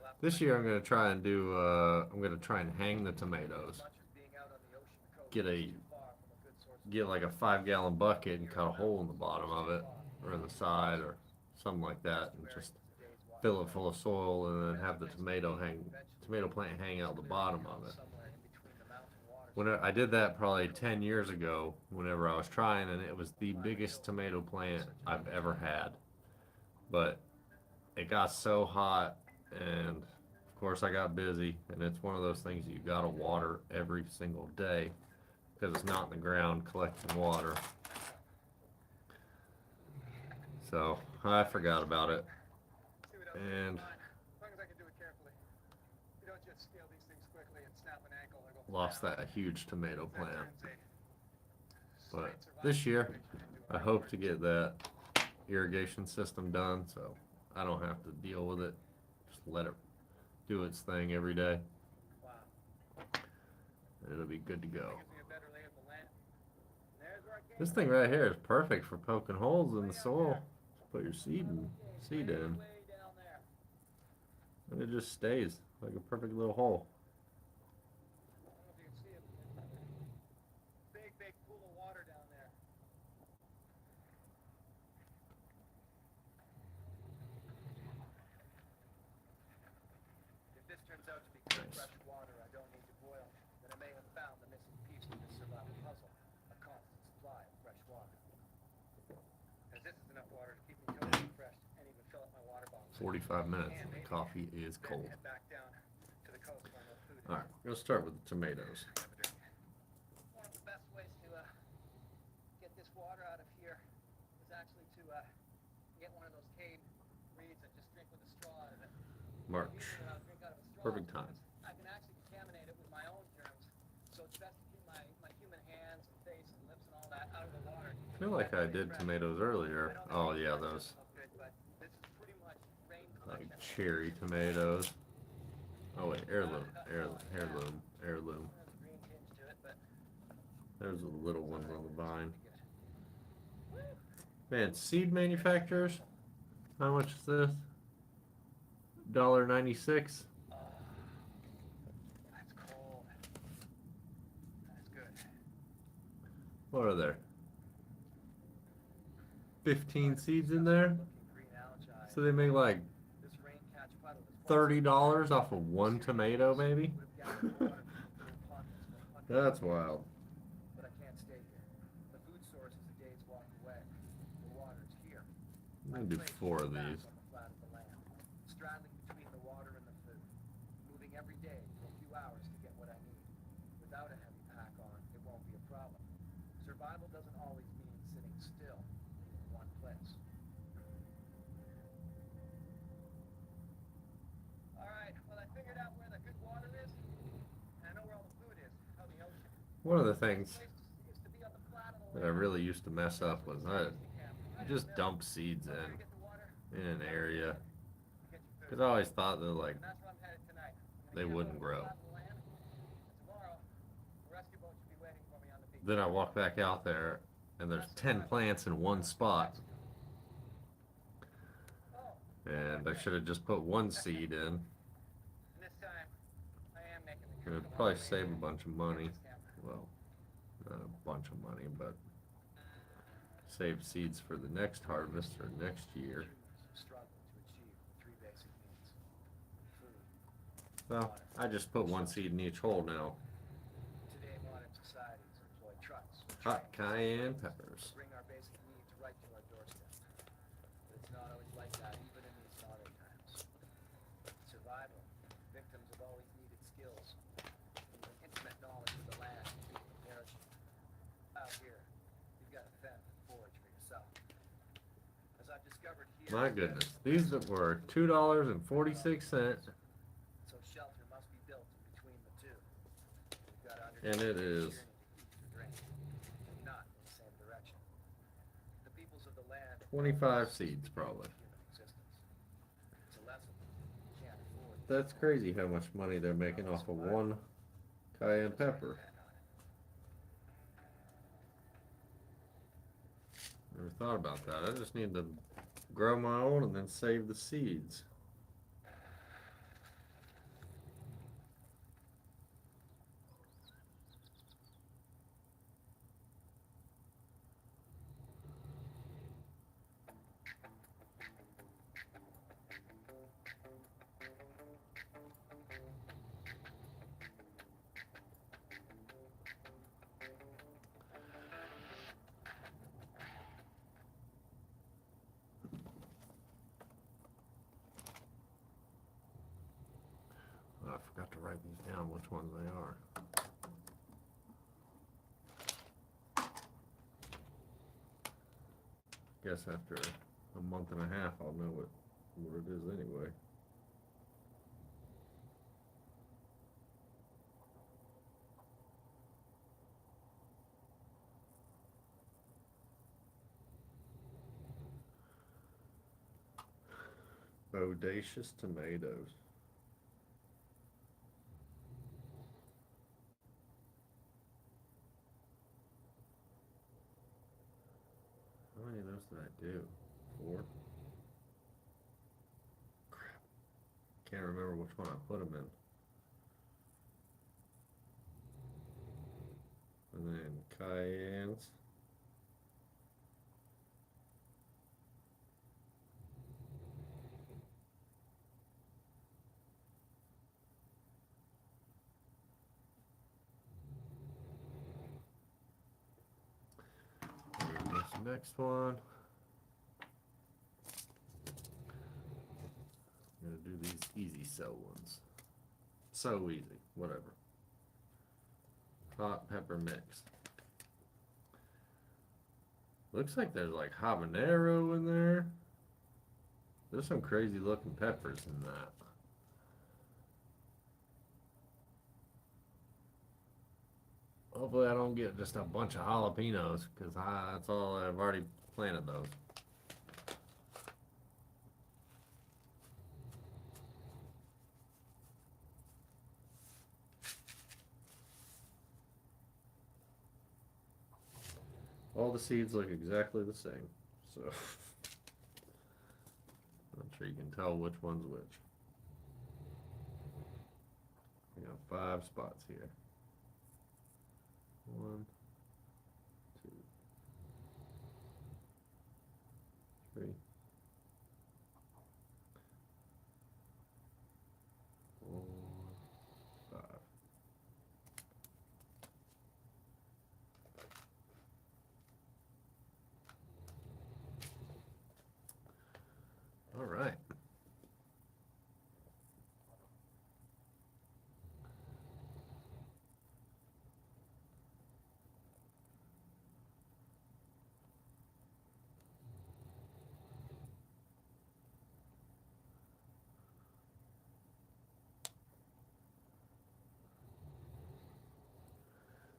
Last This year I'm gonna try and do. I'm gonna try and hang the tomatoes. much of being out on the ocean coast Get a too far from a good source of get like a 5-gallon bucket and cut a hole in the bottom of it, or in the side, or something like that, and just days walking fill it full of soil, and then have the tomato plant hang out the bottom of it. somewhere in between the mountain waters. When I did that probably 10 years ago, whenever I was trying, and it was the biggest tomato plant I've ever had. But it got so hot, and of course I got busy, and it's one of those things you gotta water every single day because it's not in the ground collecting water. So I forgot about it, See what else and As long as I can do it carefully. You don't just scale these things quickly and snap an ankle or go lost flat. that huge tomato That plant. turns a But this year, I hope to get that irrigation system done, so I don't have to deal with it. Just let it do its thing every day, and it'll be good to go. This thing right here is perfect for poking holes in the soil. Put your seed in, and it just stays like a perfect little hole. Big pool of water down there. If this turns out to be good fresh water I don't need to boil, then I may have found the missing piece to this survival puzzle, a constant supply of fresh water. As this is enough water to keep me totally fresh and even fill up my water bottles. 45 minutes and the coffee is cold. Head back down to the coast where no food is. Alright, we're gonna start with the tomatoes. One of the best ways to get this water out of here is actually to get one of those cave reeds and just drink with a straw out of it. March. Usually when I drink out of a straw, Perfect time. I can actually contaminate it with my own germs, so it's best to keep my human hands and face and lips and all that out of the water. I feel like I did tomatoes earlier. Oh yeah, those But this is pretty much rain like collection. cherry tomatoes. Oh wait, heirloom. There's a green tinge to it, but There's the little ones on the vine. Man, seed manufacturers. How much is this? $1.96. that's cold. That's good. What are there? 15 seeds in there. Looking green algae. So they make like This rain catch puddle is $30 off of one tomato, maybe. That's wild. But I can't stay here. The food source is a day's walk away. The water's here. I'm gonna do 4 of these. On the flat of the land, straddling between the water and the food, moving every day for a few hours to get what I need. Without a heavy pack on, it won't be a problem. Survival doesn't always mean sitting still in one place. All right, well I figured out where the good water is, and I know where all the food is, out in the ocean. One of the things Place used to be on the flat of the that I land. really used to mess up was I just dump seeds in an area because I always thought that like they wouldn't grow. Then I walk back out there and there's 10 plants in one spot, and I should have just put one seed in. It would probably save a bunch of money. Well, not a bunch of money, but save seeds for the next harvest or next year. Well, I just put one seed in each hole now. Today, modern societies employ trucks. Hot cayenne peppers. Bring our basic needs right to our doorstep. But it's not always like that, even in these modern times. Survival. Victims have always needed skills, even intimate knowledge of the land and people perishing. Out here, you've got to fend and forage for yourself. As I've discovered here, My goodness, these were $2.46, so shelter must be built in between the two. We've got to and it undertake is the journey to eat or drink, and not in the same direction. The peoples of the land 25 seeds probably. human existence. It's a lesson we can't afford. That's crazy how much money they're making off of one cayenne pepper. Never thought about that. I just need to grow my own and then save the seeds. Oh, I forgot to write these down, which ones they are. Guess after a month and a half, I'll know what it is anyway. Bodacious tomatoes. How many of those did I do? 4? Crap. Can't remember which one I put them in. And then cayennes. And this next one. I'm gonna do these easy sell ones. So easy, whatever. Hot pepper mix. Looks like there's like habanero in there. There's some crazy looking peppers in that. Hopefully I don't get just a bunch of jalapenos, because that's all I've already planted those. All the seeds look exactly the same, so I'm sure you can tell which one's which. We got 5 spots here. 1, 2, 3, 4, 5. All right.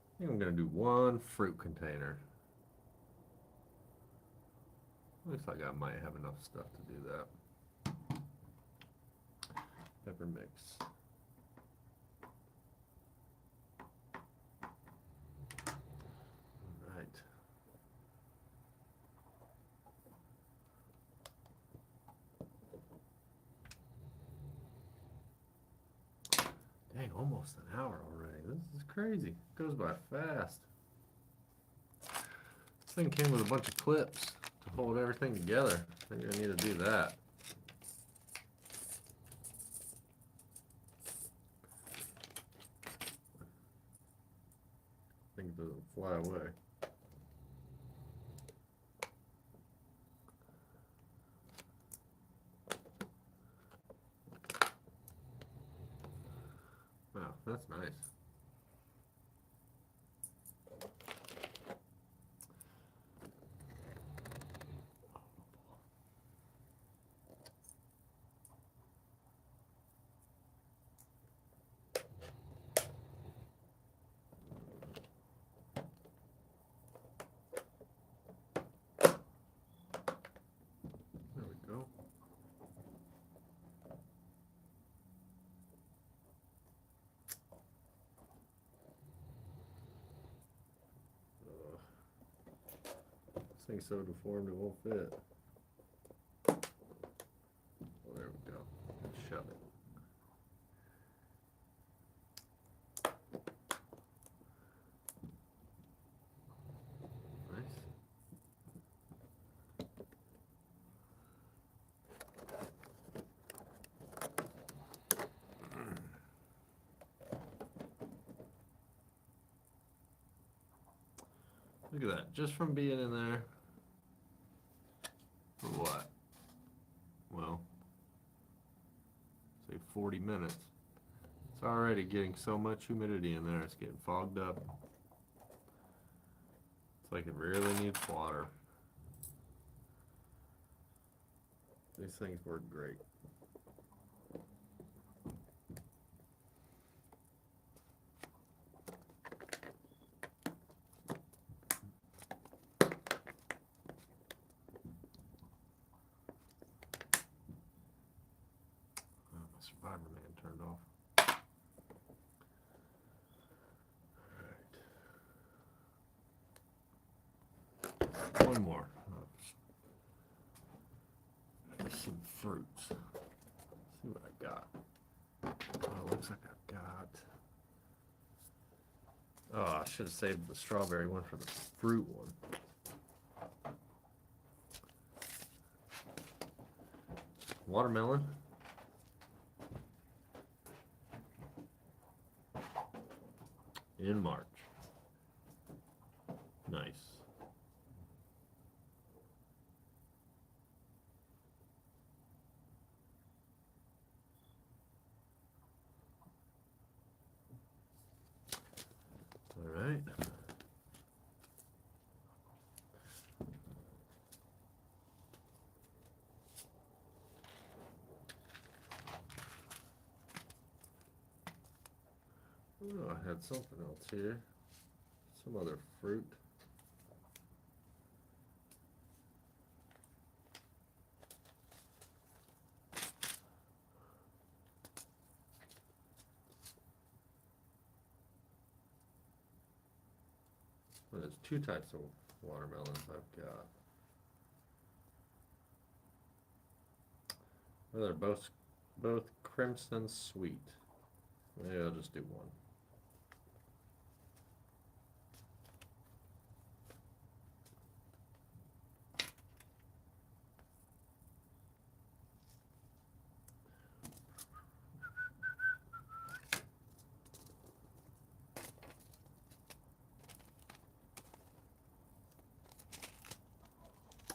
I think I'm going to do 1 fruit container. Looks like I might have enough stuff to do that. Pepper mix. All right. Dang, almost an hour already. This is crazy. It goes by fast. This thing came with a bunch of clips to hold everything together. I think I need to do that. I think it doesn't fly away. Wow, that's nice. There we go. This thing's so deformed it won't fit. Well, there we go. Let's shove it. Nice. Look at that, just from being in there for what? Well, say 40 minutes. It's already getting so much humidity in there, it's getting fogged up. It's like it really needs water. These things work great. Survivor Man turned off. Alright. One more. Some fruits. See what I got. Oh, looks like I've got. Oh, I should have saved the strawberry one for the fruit one. Watermelon. In March. Nice. All right. Oh, I had something else here. Some other fruit. Well, there's two types of watermelons I've got. Well, they're both crimson sweet. Maybe I'll just do one.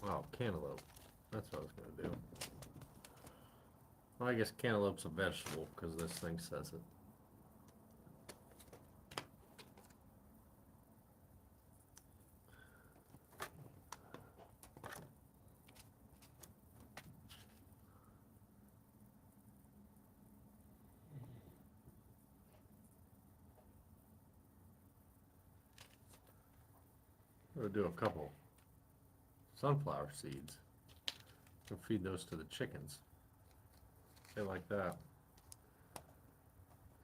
Oh, cantaloupe. That's what I was going to do. Well, I guess cantaloupe's a vegetable because this thing says it. I'm going to do a couple sunflower seeds and feed those to the chickens. They like that.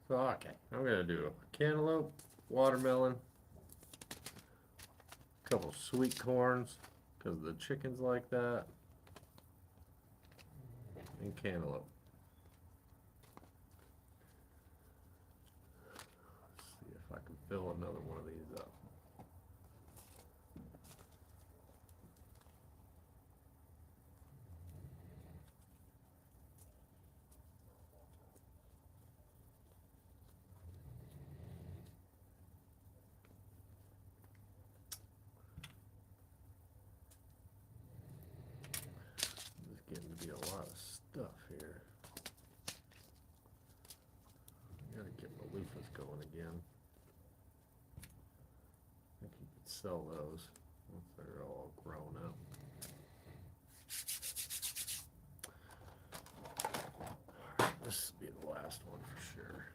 So, okay, I'm going to do a cantaloupe, watermelon, a couple sweet corns because the chickens like that, and cantaloupe. Let's see if I can fill another one of these up. There's getting to be a lot of stuff here. I gotta get my loofahs going again. I think you could sell those once they're all grown up. Alright, this will be the last one for sure.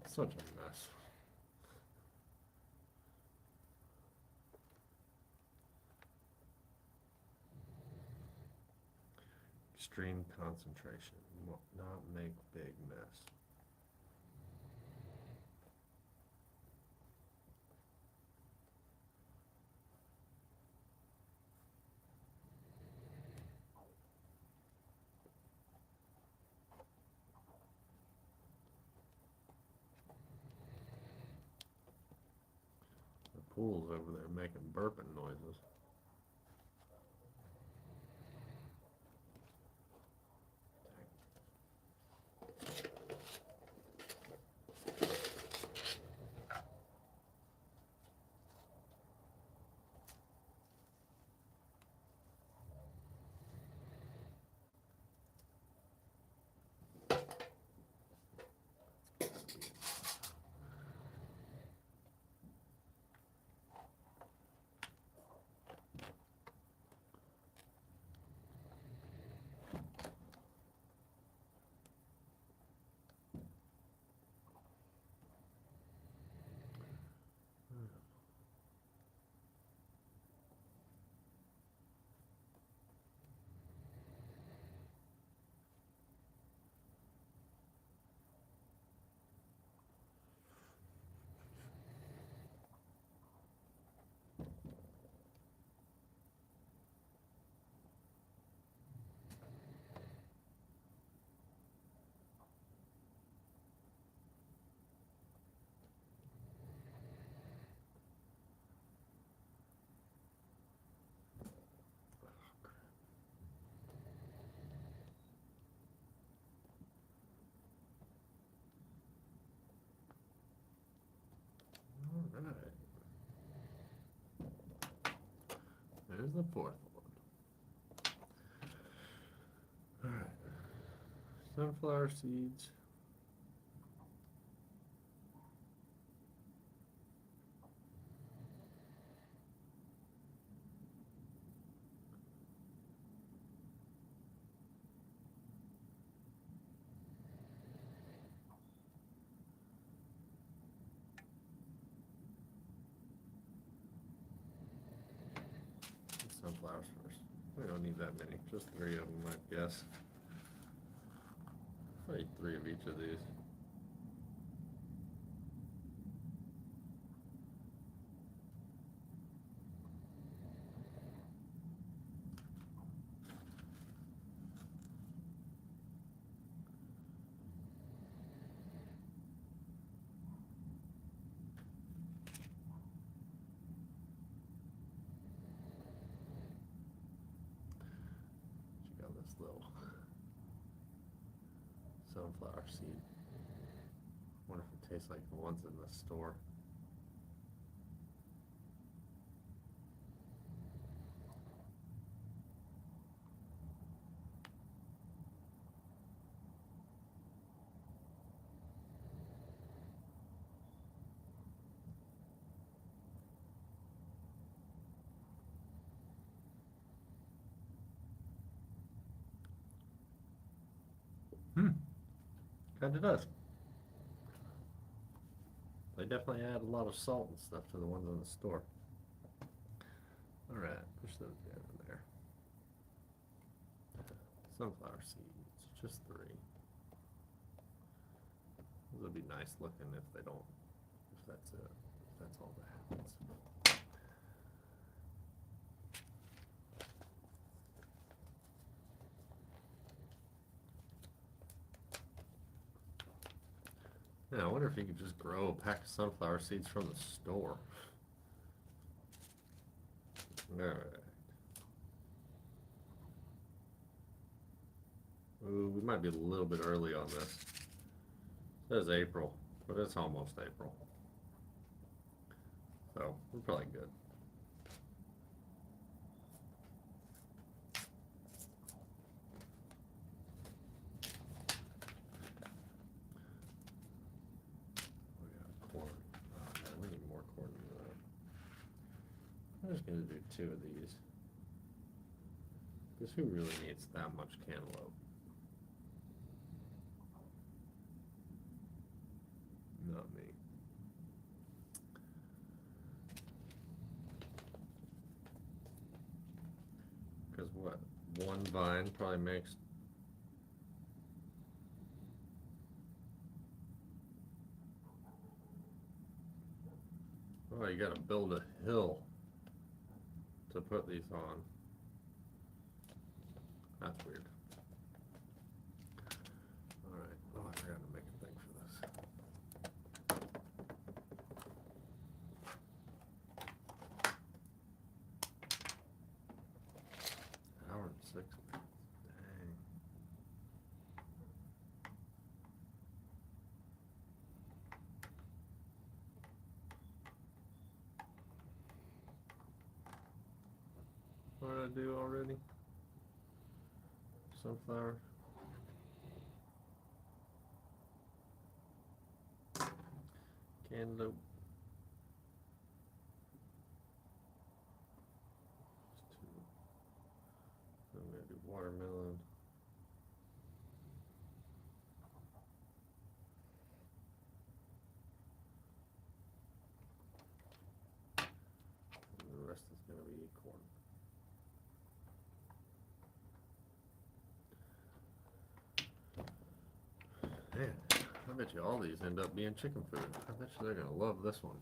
Such a mess. Extreme concentration. Not make big mess. The pool's over there making burping noises. Alright. There's the fourth one. Alright. Sunflower seeds. Sunflowers first. We don't need that many, just 3 of them, I guess. I'll eat 3 of each of these. Check out this little sunflower seed. Wonder if it tastes like the ones in the store. Kinda does. They definitely add a lot of salt and stuff to the ones in the store. Alright, push those down in there. Sunflower seeds, just 3. Those would be nice looking if they don't, if that's it, if that's all that happens. Yeah, I wonder if you could just grow a pack of sunflower seeds from the store. Alright. Ooh, we might be a little bit early on this. It says April, but it's almost April. So, we're probably good. I'm just going to do 2 of these. Because who really needs that much cantaloupe? Not me. Because what? 1 vine probably makes Oh, you gotta build a hill to put these on. That's weird. Alright, oh, I forgot to make a thing for this. Hour and 6 minutes. Dang. What did I do already? Sunflower. Cantaloupe. That's 2. I'm gonna do watermelon. And the rest is gonna be corn. Man, I bet you all these end up being chicken food. I bet you they're gonna love this one.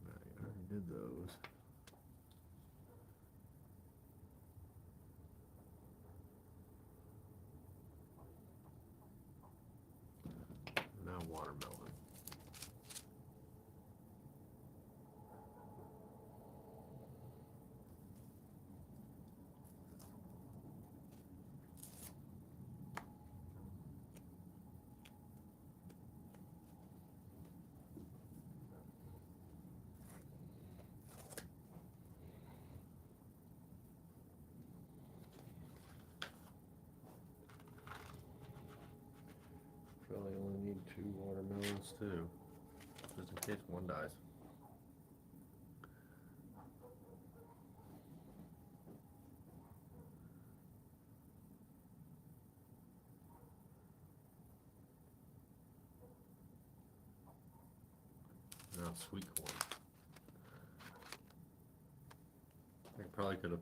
I already did those. Now watermelon. Probably only need 2 watermelons too, just in case one dies. Now sweet corn. I probably could have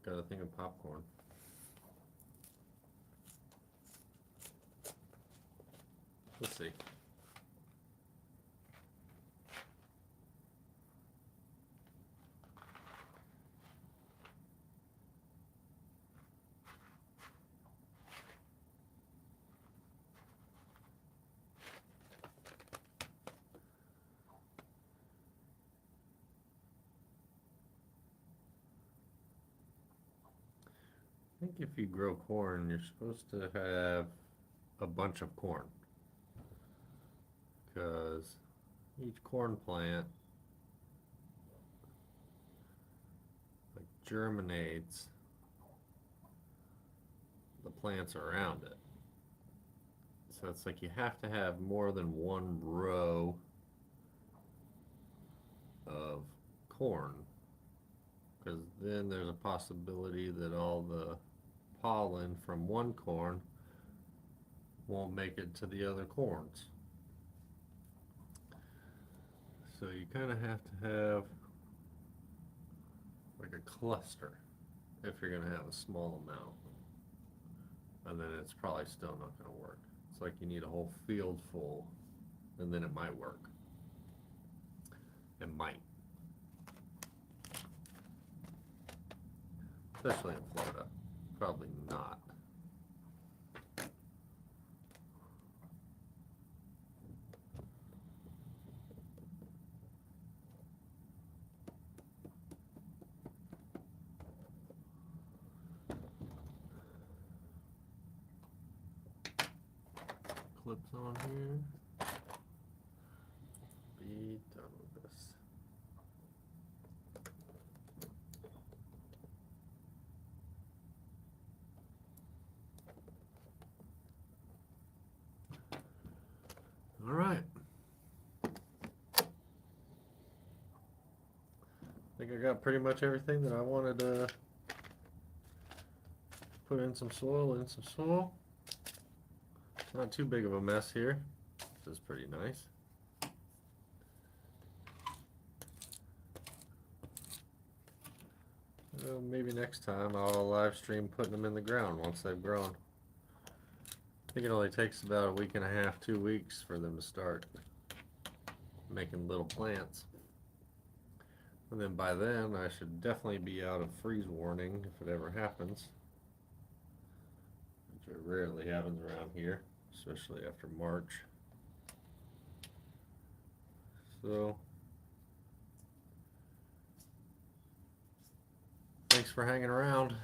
got a thing of popcorn. Let's see. I think if you grow corn, you're supposed to have a bunch of corn, because each corn plant like germinates the plants around it. So it's like you have to have more than one row of corn, because then there's a possibility that all the pollen from one corn won't make it to the other corns. So you kind of have to have like a cluster if you're going to have a small amount, and then it's probably still not going to work. It's like you need a whole field full, and then it might work. It might. Especially in Florida. Probably not. Clips on here. Be done with this. All right. I think I got pretty much everything that I wanted to put in some soil, Not too big of a mess here. This is pretty nice. Maybe next time I'll live stream putting them in the ground once they've grown. think it only takes about a week and a half, 2 weeks for them to start making little plants. And then by then, I should definitely be out of freeze warning if it ever happens. Which it rarely happens around here, especially after March. So, thanks for hanging around.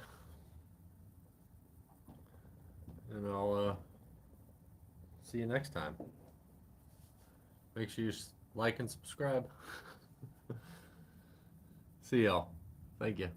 And I'll see you next time. Make sure you like and subscribe. See y'all. Thank you.